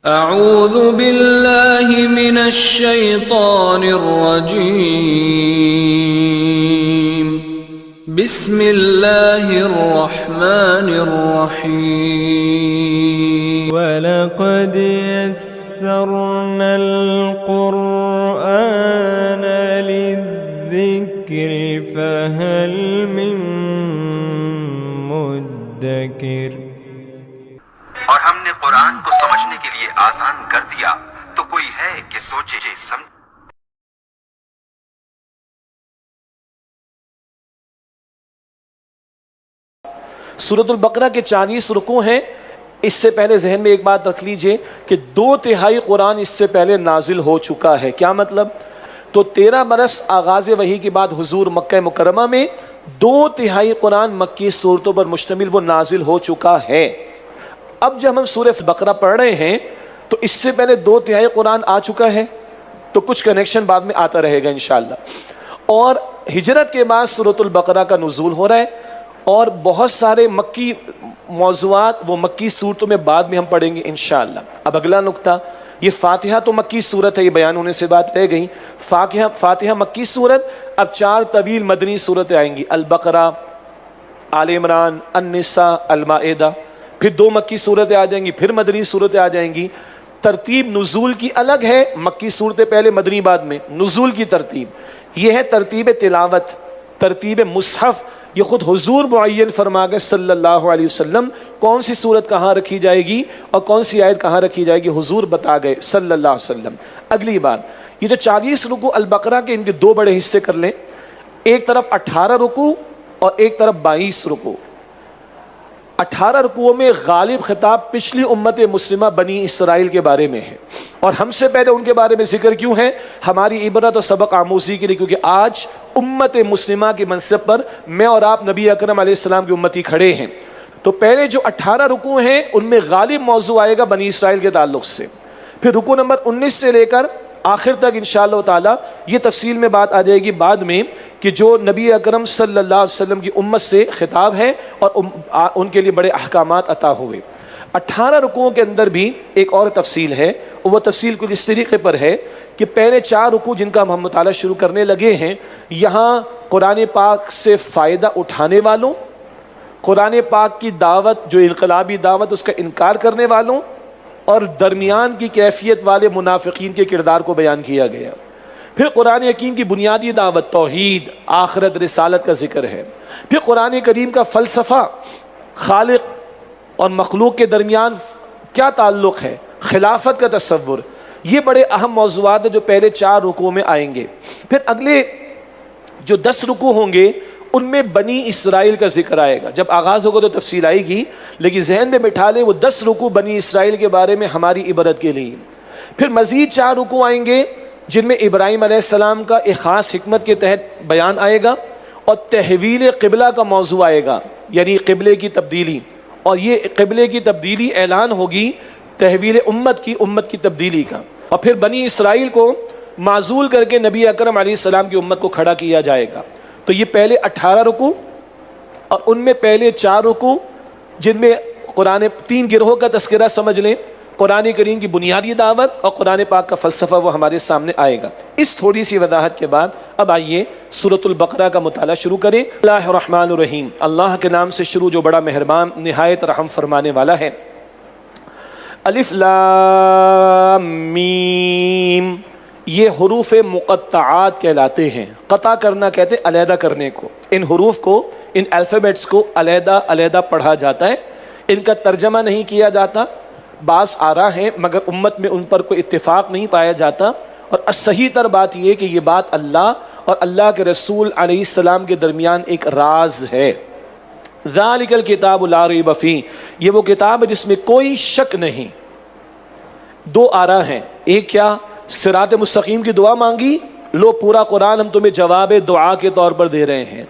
اعوذ باللہ من الشیطان الرجیم بسم اللہ الرحمن الرحیم وَلَقَدْ يَسَّرْنَا الْقُرْآنَ لِلذِّكْرِ فَهَلْ مِن مُدَّكِرٍ۔ اور ہم نے قرآن کو سمجھنے کے لیے آسان کر دیا، تو کوئی ہے کہ سوچے سمجھے۔ سورۃ البقرہ کے 40 رکوع ہیں۔ اس سے پہلے ذہن میں ایک بات رکھ لیجئے کہ 2/3 قرآن اس سے پہلے نازل ہو چکا ہے۔ کیا مطلب؟ تو 13 برس آغاز وحی کے بعد حضور مکہ مکرمہ میں 2/3 قرآن مکی صورتوں پر مشتمل وہ نازل ہو چکا ہے۔ اب جب ہم سورۃ بقرہ پڑھ رہے ہیں تو اس سے پہلے 2/3 قرآن آ چکا ہے، تو کچھ کنیکشن بعد میں آتا رہے گا انشاءاللہ۔ اور ہجرت کے بعد سورۃ البقرہ کا نزول ہو رہا ہے، اور بہت سارے مکی موضوعات وہ مکی صورتوں میں بعد میں ہم پڑھیں گے انشاءاللہ۔ اب اگلا نقطہ، یہ فاتحہ تو مکی صورت ہے، یہ بیان ہونے سے بات رہ گئی۔ فاتحہ مکی صورت، اب 4 طویل مدنی صورتیں آئیں گی، البقرہ، آل عمران، النساء، المائدہ، پھر 2 مکی صورتیں آ جائیں گی، پھر مدنی صورتیں آ جائیں گی۔ ترتیب نزول کی الگ ہے، مکی صورتیں پہلے مدنی بعد میں، نزول کی ترتیب یہ ہے ترتیب تلاوت، ترتیب مصحف، یہ خود حضور معین فرما گئے صلی اللہ علیہ وسلم کون سی صورت کہاں رکھی جائے گی اور کون سی آیت کہاں رکھی جائے گی، حضور بتا گئے صلی اللہ علیہ وسلم۔ اگلی بات، یہ جو 40 رکوع البقرہ کے، ان کے 2 بڑے حصے کر لیں، ایک طرف 18 رکوع اور ایک طرف 22 رکوع۔ 18 رکوعوں میں غالب خطاب پچھلی امت مسلمہ بنی اسرائیل کے بارے میں ہے، اور ہم سے پہلے ان کے بارے میں ذکر کیوں ہے؟ ہماری عبرت اور سبق آموزی کے لیے، کیونکہ آج امت مسلمہ کے منصب پر میں اور آپ نبی اکرم علیہ السلام کی امتی کھڑے ہیں۔ تو پہلے جو 18 رکوع ہیں ان میں غالب موضوع آئے گا بنی اسرائیل کے تعلق سے، پھر رکوع نمبر 19 سے لے کر آخر تک انشاءاللہ تعالی یہ تفصیل میں بات آ جائے گی بعد میں کہ جو نبی اکرم صلی اللہ علیہ وسلم کی امت سے خطاب ہے اور ان کے لیے بڑے احکامات عطا ہوئے۔ 18 رکوعوں کے اندر بھی ایک اور تفصیل ہے، وہ تفصیل کچھ اس طریقے پر ہے کہ پہلے 4 رکوع جن کا ہم مطالعہ شروع کرنے لگے ہیں، یہاں قرآن پاک سے فائدہ اٹھانے والوں، قرآن پاک کی دعوت جو انقلابی دعوت اس کا انکار کرنے والوں، اور درمیان کی کیفیت والے منافقین کے کردار کو بیان کیا گیا۔ پھر قرآن حکیم کی بنیادی دعوت توحید، آخرت، رسالت کا ذکر ہے۔ پھر قرآن کریم کا فلسفہ، خالق اور مخلوق کے درمیان کیا تعلق ہے، خلافت کا تصور، یہ بڑے اہم موضوعات ہیں جو پہلے 4 رکوع میں آئیں گے۔ پھر اگلے جو 10 رکوع ہوں گے ان میں بنی اسرائیل کا ذکر آئے گا۔ جب آغاز ہوگا تو تفصیل آئے گی، لیکن ذہن میں بٹھا لیں وہ 10 رکوع بنی اسرائیل کے بارے میں ہماری عبرت کے لیے۔ پھر مزید 4 رکوع آئیں گے جن میں ابراہیم علیہ السلام کا ایک خاص حکمت کے تحت بیان آئے گا، اور تحویل قبلہ کا موضوع آئے گا، یعنی قبلے کی تبدیلی، اور یہ قبلے کی تبدیلی اعلان ہوگی تحویل امت کی تبدیلی کا۔ اور پھر بنی اسرائیل کو معزول کر کے نبی اکرم علیہ السلام کی امت کو کھڑا کیا جائے گا۔ تو یہ پہلے 18 رکوع، اور ان میں پہلے 4 رکوع جن میں قرآن 3 گروہوں کا تذکرہ سمجھ لیں، قرآن کریم کی بنیادی دعوت اور قرآن پاک کا فلسفہ، وہ ہمارے سامنے آئے گا۔ اس تھوڑی سی وضاحت کے بعد اب آئیے سورۃ البقرہ کا مطالعہ شروع کریں۔ اللہ الرحمن الرحیم، اللہ کے نام سے شروع جو بڑا مہربان نہایت رحم فرمانے والا ہے۔ الف لام میم، یہ حروف مقطعات کہلاتے ہیں۔ قطع کرنا کہتے ہیں علیحدہ کرنے کو۔ ان حروف کو، ان الفابیٹس کو علیحدہ علیحدہ پڑھا جاتا ہے، ان کا ترجمہ نہیں کیا جاتا۔ بعض آراء ہیں مگر امت میں ان پر کوئی اتفاق نہیں پایا جاتا، اور صحیح تر بات یہ کہ یہ بات اللہ اور اللہ کے رسول علیہ السلام کے درمیان ایک راز ہے۔ ذالک الکتاب لا ریب فیہ، یہ وہ کتاب ہے جس میں کوئی شک نہیں۔ 2 آراء ہیں، ایک کیا، صراط مستقیم کی دعا مانگی، لو پورا قرآن ہم تمہیں جواب دعا کے طور پر دے رہے ہیں،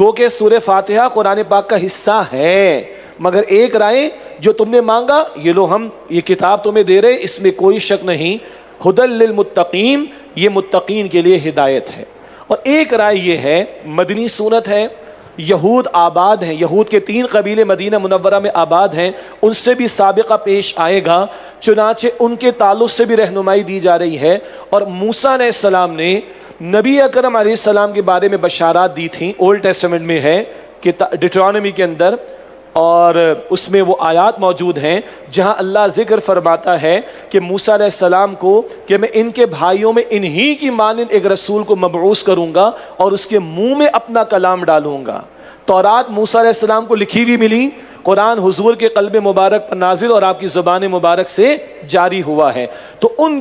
گو کہ سورہ فاتحہ قرآن پاک کا حصہ ہے، مگر ایک رائے جو تم نے مانگا یہ لو ہم یہ کتاب تمہیں دے رہے، اس میں کوئی شک نہیں، ھدی للمتقین، یہ متقین کے لیے ہدایت ہے۔ اور ایک رائے یہ ہے، مدنی صورت ہے، یہود آباد ہیں، یہود کے 3 قبیلے مدینہ منورہ میں آباد ہیں، ان سے بھی سابقہ پیش آئے گا، چنانچہ ان کے تعلق سے بھی رہنمائی دی جا رہی ہے۔ اور موسیٰ علیہ السلام نے نبی اکرم علیہ السلام کے بارے میں بشارات دی تھیں، اولڈ ٹیسٹمنٹ میں ہے کہ ڈیٹرانومی کے اندر، اور اس میں وہ آیات موجود ہیں جہاں اللہ ذکر فرماتا ہے کہ موسیٰ علیہ السلام کو کہ میں ان کے بھائیوں میں انہی کی مانند ایک رسول کو مبعوث کروں گا اور اس کے منہ میں اپنا کلام ڈالوں گا۔ تورات موسیٰ علیہ السلام کو لکھی ہوئی ملی، قرآن حضور کے قلب مبارک پر نازل اور آپ کی زبان مبارک سے جاری ہوا ہے، تو ان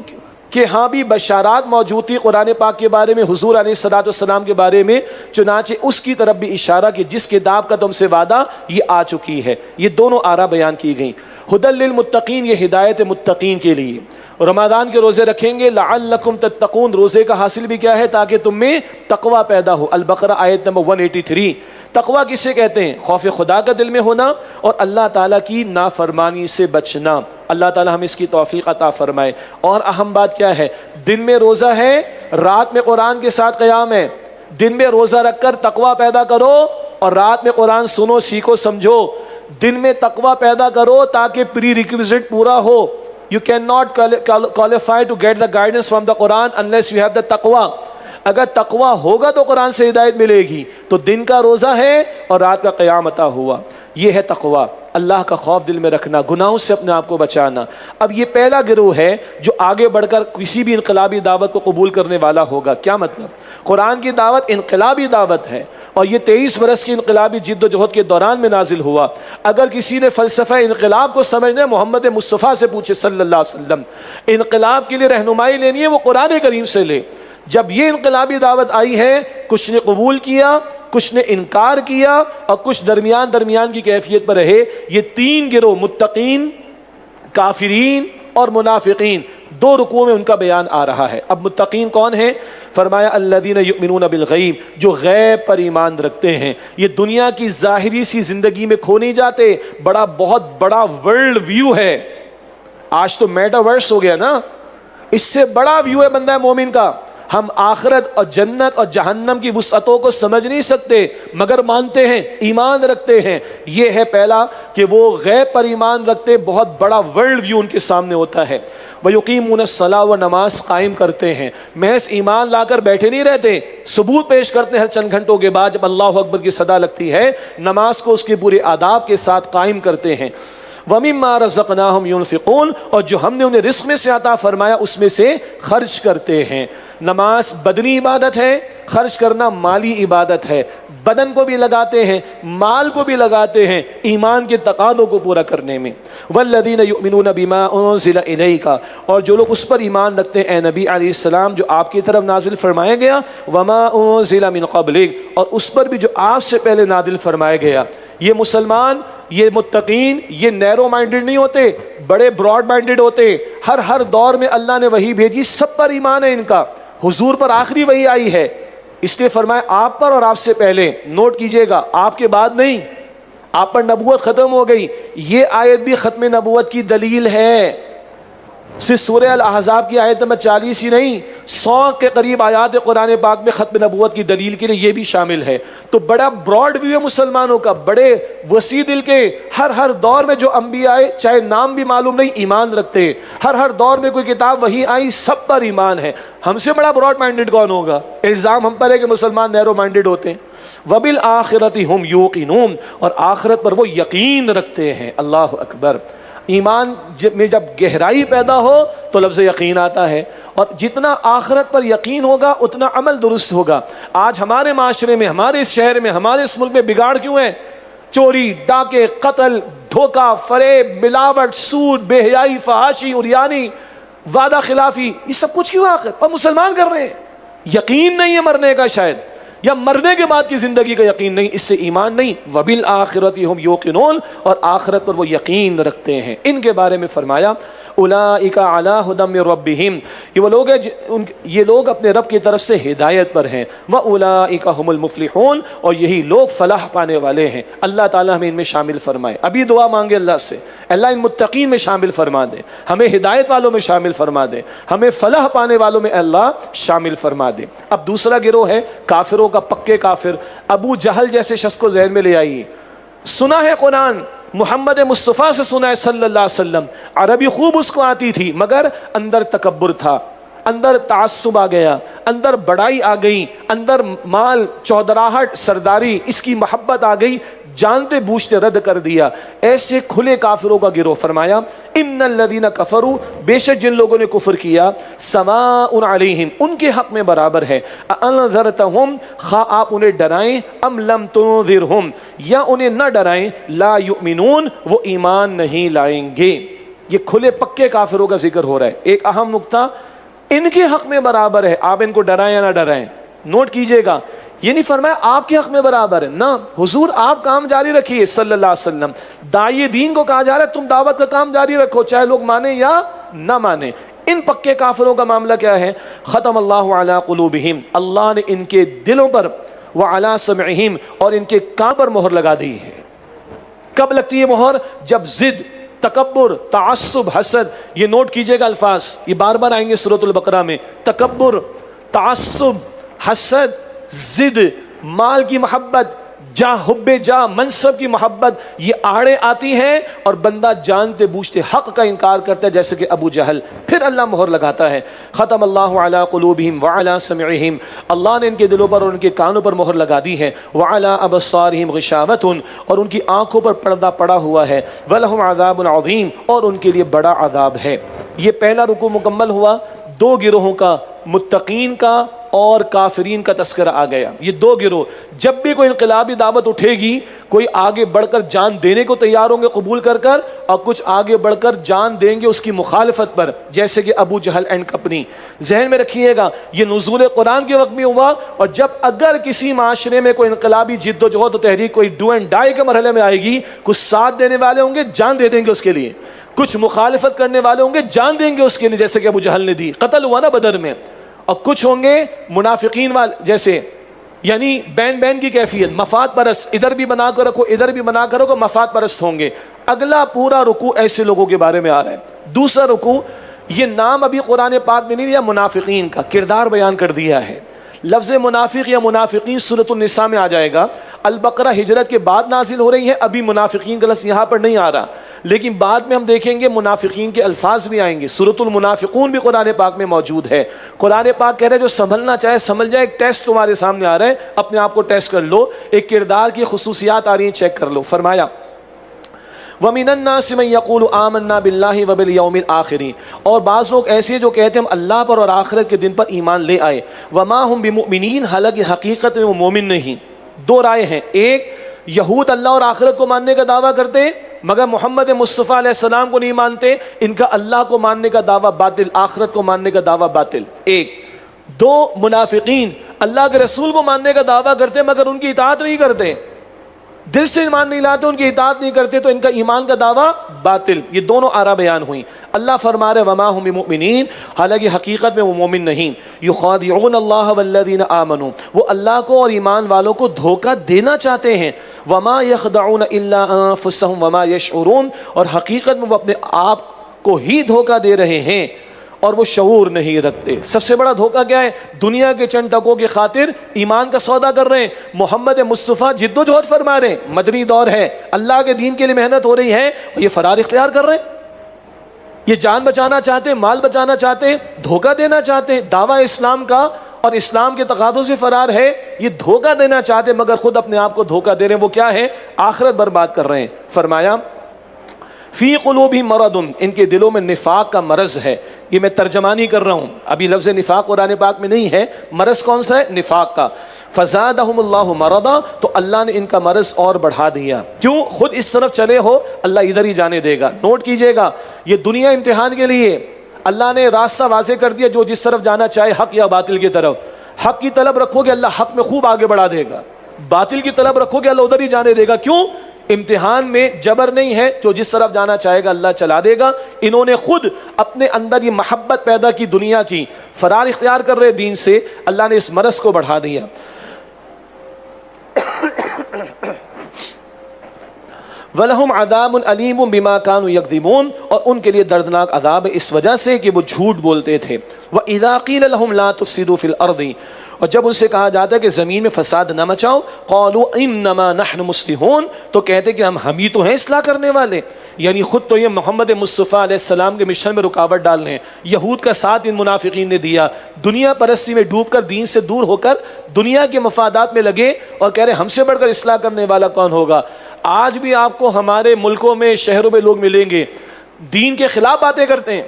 کہ ہاں بھی بشارات موجود تھی قرآن پاک کے بارے میں، حضور علیہ الصلوۃ والسلام کے بارے میں، چنانچہ اس کی طرف بھی اشارہ کہ جس کتاب کا تم سے وعدہ یہ آ چکی ہے۔ یہ دونوں آراء بیان کی گئیں۔ ہدی للمتقین، یہ ہدایت متقین کے لیے۔ رمضان کے روزے رکھیں گے لعلکم تتقون، روزے کا حاصل بھی کیا ہے؟ تاکہ تم میں تقوی پیدا ہو۔ البقرہ آیت نمبر 183۔ تقوی کسے کہتے ہیں؟ خوف خدا کا دل میں ہونا اور اللہ تعالیٰ کی نافرمانی سے بچنا۔ اللہ تعالیٰ ہمیں اس کی توفیق عطا فرمائے۔ اور اہم بات کیا ہے؟ دن میں روزہ ہے، رات میں قرآن کے ساتھ قیام ہے۔ دن میں روزہ رکھ کر تقوی پیدا کرو اور رات میں قرآن سنو، سیکھو، سمجھو۔ دن میں تقوی پیدا کرو تاکہ پری ریکویزٹ پورا ہو۔ You cannot qualify to get the guidance from the Quran unless you have the taqwa۔ اگر تقوی ہوگا تو قرآن سے ہدایت ملے گی۔ تو دن کا روزہ ہے اور رات کا قیام عطا ہوا، یہ ہے تقوی، اللہ کا خوف دل میں رکھنا، گناہوں سے اپنے آپ کو بچانا۔ اب یہ پہلا گروہ ہے جو آگے بڑھ کر کسی بھی انقلابی دعوت کو قبول کرنے والا ہوگا۔ کیا مطلب؟ قرآن کی دعوت انقلابی دعوت ہے اور یہ 23 برس کی انقلابی جد و جہد کے دوران میں نازل ہوا۔ اگر کسی نے فلسفہ انقلاب کو سمجھنا ہے، محمد مصطفیٰ سے پوچھے صلی اللہ علیہ وسلم۔ انقلاب کے لیے رہنمائی لینی ہے، وہ قرآن کریم سے لے۔ جب یہ انقلابی دعوت آئی ہے، کچھ نے قبول کیا، کچھ نے انکار کیا اور کچھ درمیان کی کیفیت پر رہے۔ یہ 3 گروہ، متقین، کافرین اور منافقین، 2 رکوعوں میں ان کا بیان آ رہا ہے۔ اب متقین کون ہیں؟ فرمایا الذین یؤمنون بالغیب، جو غیب پر ایمان رکھتے ہیں۔ یہ دنیا کی ظاہری سی زندگی میں کھو نہیں جاتے، بہت بڑا ورلڈ ویو ہے۔ آج تو میٹاورس ہو گیا نا، اس سے بڑا ویو ہے بندہ مومن کا۔ ہم آخرت اور جنت اور جہنم کی وسعتوں کو سمجھ نہیں سکتے مگر مانتے ہیں، ایمان رکھتے ہیں۔ یہ ہے پہلا کہ وہ غیب پر ایمان رکھتے، بہت بڑا ورلڈ ویو ان کے سامنے ہوتا ہے۔ وَيُقِيمُونَ الصَّلَاةَ، وہ نماز قائم کرتے ہیں، محض ایمان لا کر بیٹھے نہیں رہتے، ثبوت پیش کرتے ہیں ہر چند گھنٹوں کے بعد جب اللہ اکبر کی صدا لگتی ہے، نماز کو اس کے پورے آداب کے ساتھ قائم کرتے ہیں۔ وَمِمَّا رَزَقْنَاهُمْ يُنْفِقُونَ، اور جو ہم نے انہیں رزق میں سے عطا فرمایا اس میں سے خرچ کرتے ہیں۔ نماز بدنی عبادت ہے، خرچ کرنا مالی عبادت ہے۔ بدن کو بھی لگاتے ہیں، مال کو بھی لگاتے ہیں ایمان کے تقاضوں کو پورا کرنے میں۔ والذین یؤمنون بما انزل الیک، اور جو لوگ اس پر ایمان رکھتے ہیں اے نبی علیہ السلام جو آپ کی طرف نازل فرمایا گیا، وما انزل من قبلک، اور اس پر بھی جو آپ سے پہلے نازل فرمایا گیا۔ یہ مسلمان، یہ متقین، یہ نیرو مائنڈڈ نہیں ہوتے، بڑے براڈ مائنڈڈ ہوتے۔ ہر دور میں اللہ نے وحی بھیجی، سب پر ایمان ہے ان کا۔ حضور پر آخری وحی آئی ہے، اس لیے فرمایا آپ پر اور آپ سے پہلے۔ نوٹ کیجئے گا، آپ کے بعد نہیں، آپ پر نبوت ختم ہو گئی۔ یہ آیت بھی ختم نبوت کی دلیل ہے۔ صرف سورہ الاحزاب کی آیت نمبر 40 ہی نہیں، 100 کے قریب آیات قرآن پاک میں ختم نبوت کی دلیل کے لیے یہ بھی شامل ہے۔ تو بڑا براڈ ویو ہے مسلمانوں کا، بڑے وسیع دل کے۔ ہر دور میں جو انبیاء آئے، چاہے نام بھی معلوم نہیں، ایمان رکھتے۔ ہر دور میں کوئی کتاب وہی آئی، سب پر ایمان ہے۔ ہم سے بڑا براڈ مائنڈڈ کون ہوگا؟ الزام ہم پر ہے کہ مسلمان نیرو مائنڈڈ ہوتے ہیں۔ وبالآخرۃ ہم یوقنون، اور آخرت پر وہ یقین رکھتے ہیں۔ اللہ اکبر۔ ایمان میں جب گہرائی پیدا ہو تو لفظ یقین آتا ہے، اور جتنا آخرت پر یقین ہوگا اتنا عمل درست ہوگا۔ آج ہمارے معاشرے میں، ہمارے اس شہر میں، ہمارے اس ملک میں بگاڑ کیوں ہے؟ چوری، ڈاکے، قتل، دھوکہ، فریب، ملاوٹ، سود، بے حیائی، فحاشی، عریانی، وعدہ خلافی، یہ سب کچھ کیوں آخر؟ اور مسلمان کر رہے ہیں۔ یقین نہیں ہے مرنے کا شاید، یا مرنے کے بعد کی زندگی کا یقین نہیں، اس سے ایمان نہیں۔ وبالآخرۃ ہم یوقنون، اور آخرت پر وہ یقین رکھتے ہیں۔ ان کے بارے میں فرمایا اولئک علی ھدی من ربہم، یہ لوگ اپنے رب کی طرف سے ہدایت پر ہیں۔ واولئک ھم المفلحون، اور یہی لوگ فلاح پانے والے ہیں۔ اللہ تعالی ہمیں ان میں شامل فرمائے۔ ابھی دعا مانگے اللہ سے، اللہ ان متقین میں شامل فرما دے، ہمیں ہدایت والوں میں شامل فرما دے، ہمیں فلاح پانے والوں میں اللہ شامل فرما دے۔ اب دوسرا گروہ ہے کافروں کا، پکے کافر۔ ابو جہل جیسے شخص کو ذہن میں لے آئیے، سنا ہے قرآن، محمد مصطفیٰ سے سنا ہے صلی اللہ علیہ وسلم، عربی خوب اس کو آتی تھی، مگر اندر تکبر تھا، اندر تعصب آ گیا، اندر بڑائی آ گئی، اندر مال، چودراہٹ، سرداری، اس کی محبت آ گئی، جانتے بوجھتے رد کر دیا۔ ایسے کھلے کافروں کا گروہ فرمایا ان الذین کفروا، بے شک جن لوگوں نے کفر کیا، سواء علیہم، ان کے حق میں برابر ہے، انذرتہم، خواہ آپ انہیں ڈرائیں، ام لم تنذرہم، یا انہیں نہ ڈرائیں، لا یؤمنون، وہ ایمان نہیں لائیں گے۔ یہ کھلے پکے کافروں کا ذکر ہو رہا ہے۔ ایک اہم نقطہ، ان کے حق میں برابر ہے، آپ ان کو ڈرائیں یا نہ ڈرائیں۔ نوٹ کیجئے گا، یہ نہیں فرمایا آپ کے حق میں برابر ہے، نہ، حضور آپ کام جاری رکھیے صلی اللہ علیہ وسلم۔ داعی دین کو کہا جا رہا ہے تم دعوت کا کام جاری رکھو، چاہے لوگ مانیں یا نہ مانیں۔ ان پکے کافروں کا معاملہ کیا ہے؟ ختم اللہ علی قلوبہم، اللہ نے ان کے دلوں پر، وعلی سمعہم، اور ان کے کان پر مہر لگا دی ہے۔ کب لگتی ہے مہر؟ جب ضد، تکبر، تعصب، حسد، یہ نوٹ کیجئے گا الفاظ، یہ بار بار آئیں گے سورۃ البقرہ میں، تکبر، تعصب، حسد، ضد، مال کی محبت، حب جاہ، منصب کی محبت، یہ آڑے آتی ہیں اور بندہ جانتے بوجھتے حق کا انکار کرتا ہے، جیسے کہ ابو جہل۔ پھر اللہ مہر لگاتا ہے، ختم اللہ علی قلوبہم وعلی سمعہم، اللہ نے ان کے دلوں پر اور ان کے کانوں پر مہر لگا دی ہے، وعلی ابصارہم غشاوۃ، اور ان کی آنکھوں پر پردہ پڑا ہوا ہے، ولہم عذاب عظیم، اور ان کے لیے بڑا عذاب ہے۔ یہ پہلا رکوع مکمل ہوا، دو گروہوں کا، متقین کا اور کافرین کا تذکرہ آ گیا۔ یہ دو گروہ، جب بھی کوئی انقلابی دعوت اٹھے گی، کوئی آگے بڑھ کر جان دینے کو تیار ہوں گے قبول کر کر، اور کچھ آگے بڑھ کر جان دیں گے اس کی مخالفت پر، جیسے کہ ابو جہل اینڈ کمپنی۔ ذہن میں رکھیے گا، یہ نزول قرآن کے وقت میں ہوا، اور جب اگر کسی معاشرے میں کوئی انقلابی جد و جہد و تحریک، کوئی ڈو اینڈ ڈائی کے مرحلے میں آئے گی، کچھ ساتھ دینے والے ہوں گے، جان دے دیں گے اس کے لیے، کچھ مخالفت کرنے والے ہوں گے، جان دیں گے اس کے لیے، جیسے کہ ابو جہل نے دی، قتل ہوا نا بدر میں۔ اور کچھ ہوں گے منافقین والے جیسے، یعنی بین بین کی کیفیت، مفاد پرست، ادھر بھی بنا کر رکھو ادھر بھی بنا کر رکھو، مفاد پرست ہوں گے۔ اگلا پورا رکوع ایسے لوگوں کے بارے میں آ رہا ہے۔ دوسرا رکوع، یہ نام ابھی قرآن پاک میں نہیں دیا، منافقین کا کردار بیان کر دیا ہے۔ لفظ منافق یا منافقین سورۃ النساء میں آ جائے گا، البقرہ ہجرت کے بعد نازل ہو رہی ہے، ابھی منافقین کا لفظ یہاں پر نہیں آ رہا، لیکن بعد میں ہم دیکھیں گے منافقین کے الفاظ بھی آئیں گے۔ سورۃ المنافقون بھی قرآن پاک میں موجود ہے۔ قرآن پاک کہہ رہے جو سنبھلنا چاہے سنبھل جائے، ایک ٹیسٹ تمہارے سامنے آ رہا ہے، اپنے آپ کو ٹیسٹ کر لو، ایک کردار کی خصوصیات آ رہی ہیں، چیک کر لو۔ فرمایا وَمِنَ النَّاسِ مَن يَقُولُ آمَنَّا بِاللَّهِ وَبِالْيَوْمِ الْآخِرِ، اور بعض لوگ ایسے جو کہتے ہیں ہم اللہ پر اور آخرت کے دن پر ایمان لے آئے، وَمَا هُم بِمُؤْمِنِينَ، حالانکہ حقیقت میں وہ مومن نہیں۔ دو رائے ہیں، ایک یہود اللہ اور آخرت کو ماننے کا دعویٰ کرتے مگر محمد مصطفیٰ علیہ السلام کو نہیں مانتے، ان کا اللہ کو ماننے کا دعویٰ باطل، آخرت کو ماننے کا دعویٰ باطل۔ ایک دو منافقین اللہ کے رسول کو ماننے کا دعویٰ کرتے مگر ان کی اطاعت نہیں کرتے، دل سے ایمان نہیں لاتے، ان کی اطاعت نہیں کرتے، تو ان کا ایمان کا دعویٰ باطل۔ یہ دونوں آرا بیان ہوئی۔ اللہ فرما رہے وما هم بمؤمنین، حالانکہ حقیقت میں وہ مومن نہیں۔ یخادعون اللہ والذین آمنوا، وہ اللہ کو اور ایمان والوں کو دھوکہ دینا چاہتے ہیں۔ وما یخدعون الا انفسهم وما یشعرون، اور حقیقت میں وہ اپنے آپ کو ہی دھوکہ دے رہے ہیں اور وہ شعور نہیں رکھتے۔ سب سے بڑا دھوکہ کیا ہے؟ دنیا کے چند ٹکوں کی خاطر ایمان کا سودا کر رہے ہیں۔ محمد مصطفیٰ جد و جہد فرما رہے ہیں، مدنی دور ہے، اللہ کے دین کے لیے محنت ہو رہی ہے، اور یہ فرار اختیار کر رہے ہیں، یہ جان بچانا چاہتے ہیں، مال بچانا چاہتے ہیں، دھوکہ دینا چاہتے ہیں، دعویٰ اسلام کا اور اسلام کے تقاضوں سے فرار ہے، یہ دھوکہ دینا چاہتے ہیں مگر خود اپنے آپ کو دھوکہ دے رہے ہیں۔ وہ کیا ہے؟ آخرت برباد کر رہے ہیں۔ فرمایا فی قلوبہم مرض، ان کے دلوں میں نفاق کا مرض ہے۔ یہ میں ترجمہ نہیں کر رہا ہوں، ابھی لفظ نفاق قرآن پاک میں نہیں ہے۔ مرض کون سا ہے؟ نفاق کا۔ فزادہم اللہ مرضا، تو اللہ نے ان کا مرض اور بڑھا دیا۔ کیوں؟ خود اس طرف چلے ہو، اللہ ادھر ہی جانے دے گا۔ نوٹ کیجئے گا، یہ دنیا امتحان کے لیے اللہ نے راستہ واضح کر دیا، جو جس طرف جانا چاہے، حق یا باطل کی طرف۔ حق کی طلب رکھو گے اللہ حق میں خوب آگے بڑھا دے گا، باطل کی طلب رکھو گے اللہ ادھر ہی جانے دے گا۔ کیوں؟ امتحان میں جبر نہیں ہے، جو جس طرف جانا چاہے گا اللہ چلا دے گا۔ انہوں نے خود اپنے اندر یہ محبت پیدا کی دنیا کی، فرار اختیار کر رہے دین سے، اللہ نے اس مرض کو بڑھا دیا۔ وَلَهُمْ عَذَابٌ أَلِيمٌ بِمَا كَانُوا يَكْذِبُونَ، اور ان کے لیے دردناک عذاب ہے اس وجہ سے کہ وہ جھوٹ بولتے تھے. وَإِذَا قِيلَ لَهُمْ لَا تُفْسِدُوا فِي الْأَرْضِ، اور جب ان سے کہا جاتا ہے کہ زمین میں فساد نہ مچاؤ، قَالُوا إِنَّمَا نَحْنُ مُصْلِحُونَ، تو کہتے کہ ہم ہی تو ہیں اصلاح کرنے والے. یعنی خود تو یہ محمد مصطفیٰ علیہ السلام کے مشن میں رکاوٹ ڈالنے ہیں. یہود کا ساتھ ان منافقین نے دیا، دنیا پرستی میں ڈوب کر دین سے دور ہو کر دنیا کے مفادات میں لگے اور کہہ رہے ہم سے بڑھ کر اصلاح کرنے والا کون ہوگا. آج بھی آپ کو ہمارے ملکوں میں شہروں میں لوگ ملیں گے دین کے خلاف باتیں کرتے ہیں،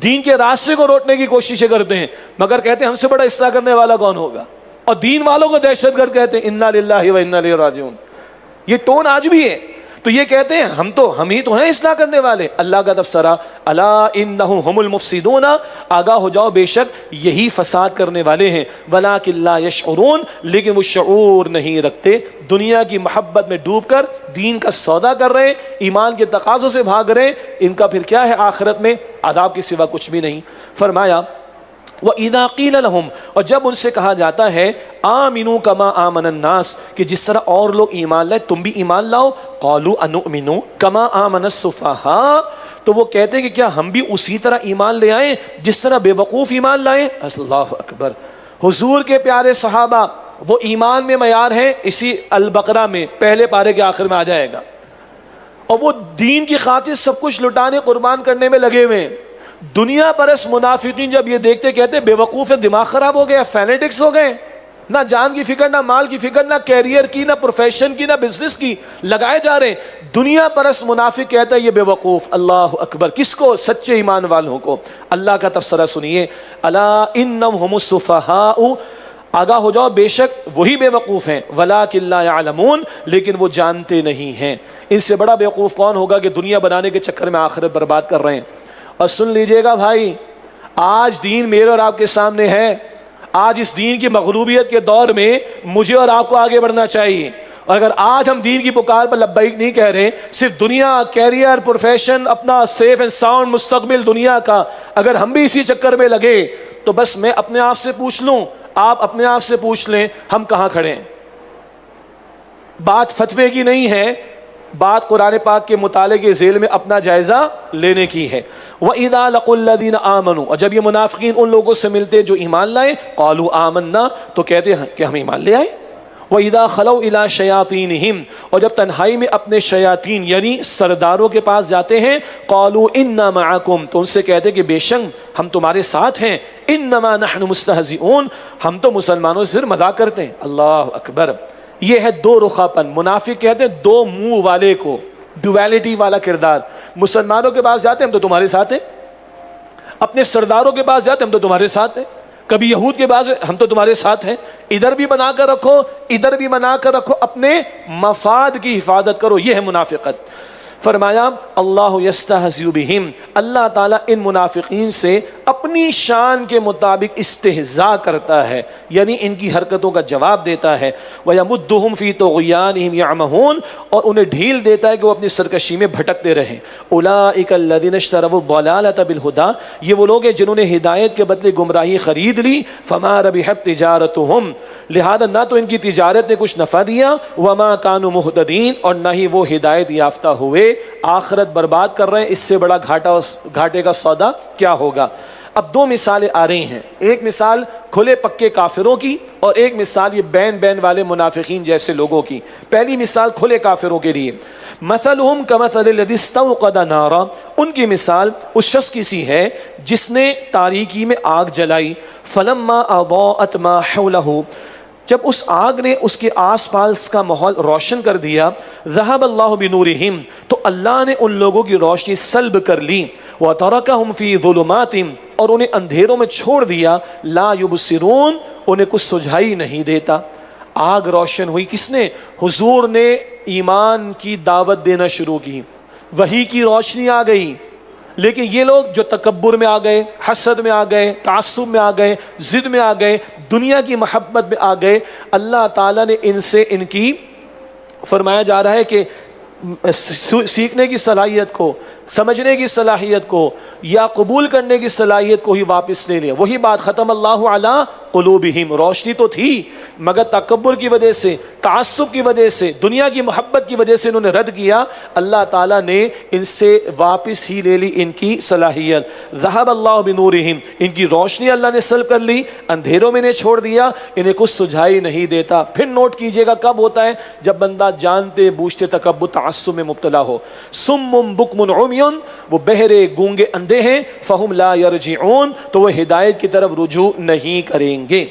دین کے راستے کو روکنے کی کوششیں کرتے ہیں، مگر کہتے ہیں ہم سے بڑا اصلاح کرنے والا کون ہوگا، اور دین والوں کو دہشت گرد کہتے ہیں. انا للہ و انا الیہ راجعون. یہ ٹون آج بھی ہے. تو یہ کہتے ہیں ہم ہی تو ہیں اصلاح کرنے والے. اللہ کا تبصرہ الا انہم هم المفسدون، آگاہ ہو جاؤ بے شک یہی فساد کرنے والے ہیں. ولکن لا یشعرون، لیکن وہ شعور نہیں رکھتے. دنیا کی محبت میں ڈوب کر دین کا سودا کر رہے ہیں، ایمان کے تقاضوں سے بھاگ رہے ہیں. ان کا پھر کیا ہے آخرت میں؟ عذاب کے سوا کچھ بھی نہیں. فرمایا وَإِذَا قِيلَ لَهُمْ، اور جب ان سے کہا جاتا ہے آمنوا كما آمن الناس، کہ جس طرح اور لوگ ایمان لائے تم بھی ایمان لاؤ. قالوا انؤمن كما آمن السفهاء، تو وہ کہتے ہیں کہ کیا ہم بھی اسی طرح ایمان لے آئیں جس طرح بے وقوف ایمان لائیں. اللہ اکبر. حضور کے پیارے صحابہ وہ ایمان میں معیار ہیں، اسی البقرہ میں پہلے پارے کے آخر میں آ جائے گا. اور وہ دین کی خاطر سب کچھ لٹانے قربان کرنے میں لگے ہوئے ہیں. دنیا پرست منافقین جب یہ دیکھتے کہتے بے وقوف ہے، دماغ خراب ہو گیا، فینیٹکس ہو گئے، نہ جان کی فکر، نہ مال کی فکر، نہ کیریئر کی، نہ پروفیشن کی، نہ بزنس کی، لگائے جا رہے ہیں. دنیا پرست منافق کہتا ہے یہ بے وقوف. اللہ اکبر. کس کو؟ سچے ایمان والوں کو. اللہ کا تبصرہ سنیے الا انہم هم السفہاء، آگاہ ہو جاؤ بے شک وہی بے وقوف ہیں. ولکن لا یعلمون، لیکن وہ جانتے نہیں ہیں. ان سے بڑا بے وقوف کون ہوگا کہ دنیا بنانے کے چکر میں آخرت برباد کر رہے ہیں. اور سن لیجئے گا بھائی، آج دین میرے اور آپ کے سامنے ہے. آج اس دین کی مغلوبیت کے دور میں مجھے اور آپ کو آگے بڑھنا چاہیے. اور اگر آج ہم دین کی پکار پر لبیک نہیں کہہ رہے، صرف دنیا، کیریئر، پروفیشن، اپنا سیف اینڈ ساؤنڈ مستقبل دنیا کا، اگر ہم بھی اسی چکر میں لگے تو بس میں اپنے آپ سے پوچھ لوں، آپ اپنے آپ سے پوچھ لیں ہم کہاں کھڑے ہیں. بات فتوے کی نہیں ہے، بات قرآن پاک کے مطالعے کے ذیل میں اپنا جائزہ لینے کی ہے. وَإِذَا لَقُوا الَّذِينَ آمَنُوا، اور جب یہ منافقین ان لوگوں سے ملتے جو ایمان لائے، قَالُوا آمَنَّا، تو کہتے ہیں کہ ہم ایمان لے آئے. وَإِذَا خَلَوْا إِلَىٰ شَيَاطِينِهِمْ، اور جب تنہائی میں اپنے شیاطین یعنی سرداروں کے پاس جاتے ہیں، قَالُوا إِنَّا مَعَكُمْ، تو ان سے کہتے ہیں کہ بے شک ہم تمہارے ساتھ ہیں. إِنَّمَا نَحْنُ مُسْتَهْزِئُونَ، ہم تو مسلمانوں سے صرف مذاق کرتے ہیں. اللہ اکبر. یہ ہے دو رخا پن. منافق کہتے ہیں دو منہ والے کو، ڈویلٹی والا کردار. مسلمانوں کے پاس جاتے ہیں ہم تو تمہارے ساتھ ہیں، اپنے سرداروں کے پاس جاتے ہیں ہم تو تمہارے ساتھ ہیں، کبھی یہود کے پاس ہم تو تمہارے ساتھ ہیں. ادھر بھی بنا کر رکھو، ادھر بھی بنا کر رکھو، اپنے مفاد کی حفاظت کرو. یہ ہے منافقت. فرمایا اللہ یستہزئ بہم، اللہ تعالیٰ ان منافقین سے اپنی شان کے مطابق استہزاء کرتا ہے، یعنی ان کی حرکتوں کا جواب دیتا ہے. وَيَمُدُّهُمْ فِي طُغْيَانِهِمْ يَعْمَهُونَ، اور انہیں ڈھیل دیتا ہے کہ وہ اپنی سرکشی میں بھٹکتے رہیں. أُولَٰئِكَ الَّذِينَ اشْتَرَوُا الضَّلَالَةَ بِالْهُدَىٰ، یہ وہ لوگ ہیں جنہوں نے ہدایت کے بدلے گمراہی خرید لی. فَمَا رَبِحَتْ تِجَارَتُهُمْ، لہذا نہ تو ان کی تجارت نے کچھ نفع دیا. وَمَا كَانُوا مُهْتَدِينَ، اور نہ ہی وہ ہدایت یافتہ ہوئے. آخرت برباد کر رہے ہیں. اس سے بڑا گھاٹے کا سودا کیا ہوگا. اب دو مثالیں آ رہی ہیں، ایک مثال کھلے پکے کافروں کی اور ایک مثال یہ بین والے منافقین جیسے لوگوں کی. پہلی مثال کھلے کافروں کے لیے، مثلهم كمثل الذي استوقد نارا، ان کی مثال اس شخص کی سی ہے جس نے تاریکی میں آگ جلائی. فلما اضاءت ما حوله، جب اس آگ نے اس کے آس پاس کا ماحول روشن کر دیا. ذهب الله بنورهم، تو اللہ نے ان لوگوں کی روشنی سلب کر لی. وتركهم في ظلمات، اور انہیں اندھیروں میں چھوڑ دیا. لا يبصرون، انہیں کچھ سجھائی نہیں دیتا. آگ روشن ہوئی، کس نے؟ حضور نے ایمان کی دعوت دینا شروع کی، وحی کی روشنی آ گئی. لیکن یہ لوگ جو تکبر میں آ گئے، حسد میں آ گئے، تعصب میں آ گئے، ضد میں آ گئے، دنیا کی محبت میں آ گئے، اللہ تعالیٰ نے ان سے ان کی فرمایا جا رہا ہے کہ سیکھنے کی صلاحیت کو، سمجھنے کی صلاحیت کو یا قبول کرنے کی صلاحیت کو ہی واپس لے لیا. وہی بات ختم اللہ علی قلوبہم، روشنی تو تھی مگر تکبر کی وجہ سے، تعصب کی وجہ سے، دنیا کی محبت کی وجہ سے انہوں نے رد کیا. اللہ تعالیٰ نے ان سے واپس ہی لے لی ان کی صلاحیت. ذہب اللہ بنورہم، ان کی روشنی اللہ نے سلب کر لی، اندھیروں میں انہیں چھوڑ دیا، انہیں کچھ سجھائی نہیں دیتا. پھر نوٹ کیجئے گا کب ہوتا ہے؟ جب بندہ جانتے بوجھتے تکبر تعصب میں مبتلا ہو. سم بکم عمی، وہ بہرے گونگے اندھے ہیں، فہم لا یرجعون، تو وہ ہدایت کی طرف رجوع نہیں کریں گے.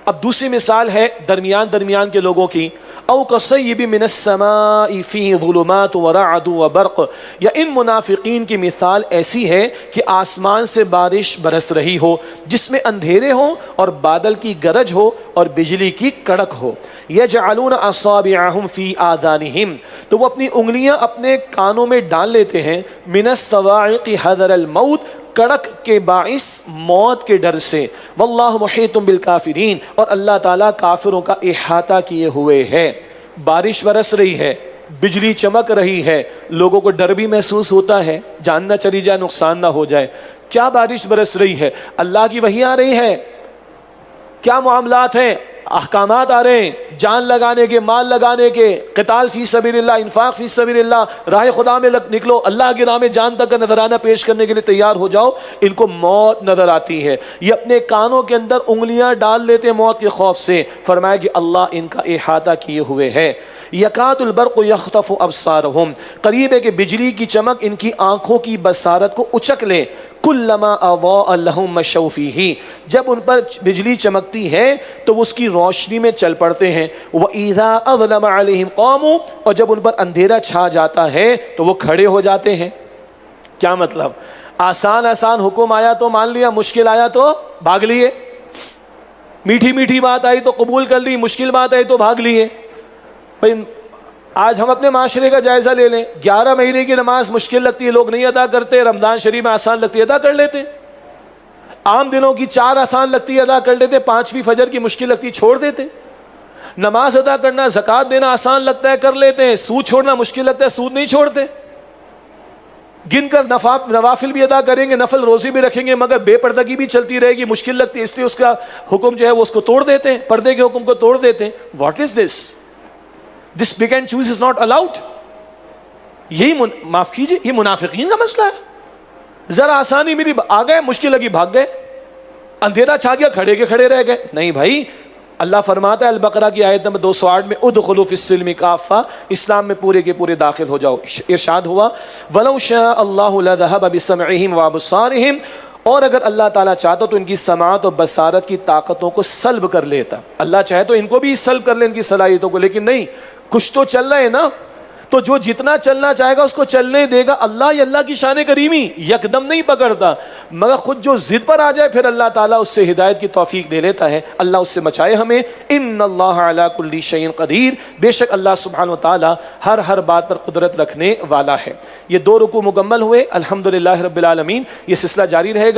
اب دوسری مثال ہے درمیان کے لوگوں کی. او کصیب من السماء فی ظلمات ورعد وبرق، یا ان منافقین کی مثال ایسی ہے کہ آسمان سے بارش برس رہی ہو جس میں اندھیرے ہوں اور بادل کی گرج ہو اور بجلی کی کڑک ہو. یجعلون اصابعہم فی آذانہم، تو وہ اپنی انگلیاں اپنے کانوں میں ڈال لیتے ہیں. من الصواعق حذر الموت، کڑک کے باعث موت کے ڈر سے. واللہ محیط بالکافرین، اور اللہ تعالیٰ کافروں کا احاطہ کیے ہوئے ہے. بارش برس رہی ہے، بجلی چمک رہی ہے، لوگوں کو ڈر بھی محسوس ہوتا ہے جان نہ چلی جائے، نقصان نہ ہو جائے. کیا بارش برس رہی ہے؟ اللہ کی وحی آ رہی ہے. کیا معاملات ہیں؟ احکامات آ رہے ہیں جان لگانے کے، مال لگانے کے، قتال فی سبیل اللہ، انفاق فی سبیل اللہ، راہ خدا میں نکلو، اللہ کی راہ میں جان تک کا نذرانہ پیش کرنے کے لیے تیار ہو جاؤ. ان کو موت نظر آتی ہے، یہ اپنے کانوں کے اندر انگلیاں ڈال لیتے ہیں موت کے خوف سے. فرمایا کہ اللہ ان کا احاطہ کیے ہوئے ہے. یکاد البرق یخطف ابصارہم، قریب ہے کہ بجلی کی چمک ان کی آنکھوں کی بصارت کو اچک لے. کلما اضاء لهم مشوا فیہ، جب ان پر بجلی چمکتی ہے تو وہ اس کی روشنی میں چل پڑتے ہیں. وَإِذَا أَظْلَمَ عَلَيْهِمْ قَامُوا، اور جب ان پر اندھیرا چھا جاتا ہے تو وہ کھڑے ہو جاتے ہیں. کیا مطلب؟ آسان حکم آیا تو مان لیا، مشکل آیا تو بھاگ لیے. میٹھی بات آئی تو قبول کر لی، مشکل بات آئی تو بھاگ لیے. بھائی آج ہم اپنے معاشرے کا جائزہ لے لیں. 11 مہینے کی نماز مشکل لگتی ہے، لوگ نہیں ادا کرتے. رمضان شریف میں آسان لگتی ہے، ادا کر لیتے. عام دنوں کی 4 آسان لگتی ہے، ادا کر لیتے. 5ویں فجر کی مشکل لگتی، چھوڑ دیتے. نماز ادا کرنا، زکوٰۃ دینا آسان لگتا ہے، کر لیتے ہیں. سود چھوڑنا مشکل لگتا ہے، سود نہیں چھوڑتے. گن کر نوافل بھی ادا کریں گے، نفل روزی بھی رکھیں گے، مگر بے پردگی بھی چلتی رہے گی، مشکل لگتی ہے، اس لیے اس کا حکم جو ہے وہ اس کو توڑ دیتے ہیں، پردے کے حکم کو توڑ دیتے ہیں. What is this? This pick and choose is not allowed. یہی معاف کیجئے، یہ منافقین کا مسئلہ ہے. ذرا آسانی میری آ گئے، مشکل لگی بھاگ گئے، اندھیرا چھا گیا کھڑے کے کھڑے رہ گئے. نہیں بھائی، اللہ فرماتا ہے البقرہ کی آیت نمبر 208 میں ادخلوا فی السلم کافہ، اسلام میں پورے کے پورے داخل ہو جاؤ. ارشاد ہوا وَلَوْ شَاءَ اللَّهُ لَذَهَبَ بِسَمْعِهِمْ وَأَبْصَارِهِمْ، اور اگر اللہ تعالیٰ چاہتا تو ان کی سماعت اور بصارت کی طاقتوں کو سلب کر لیتا. اللہ چاہے تو ان کو بھی سلب کر لے ان کی صلاحیتوں کو، لیکن نہیں، کچھ تو چل رہا ہے نا. تو جو جتنا چلنا چاہے گا اس کو چلنے دے گا. اللہ یہ اللہ کی شان کریمی یکدم نہیں پکڑتا، مگر خود جو ضد پر آ جائے پھر اللہ تعالیٰ اس سے ہدایت کی توفیق دے لیتا ہے. اللہ اس سے بچائے ہمیں. ان اللہ علی کل شیء قدیر، بے شک اللہ سبحانہ وتعالی ہر بات پر قدرت رکھنے والا ہے. یہ 2 رکوع مکمل ہوئے الحمدللہ رب العالمین. یہ سلسلہ جاری رہے گا.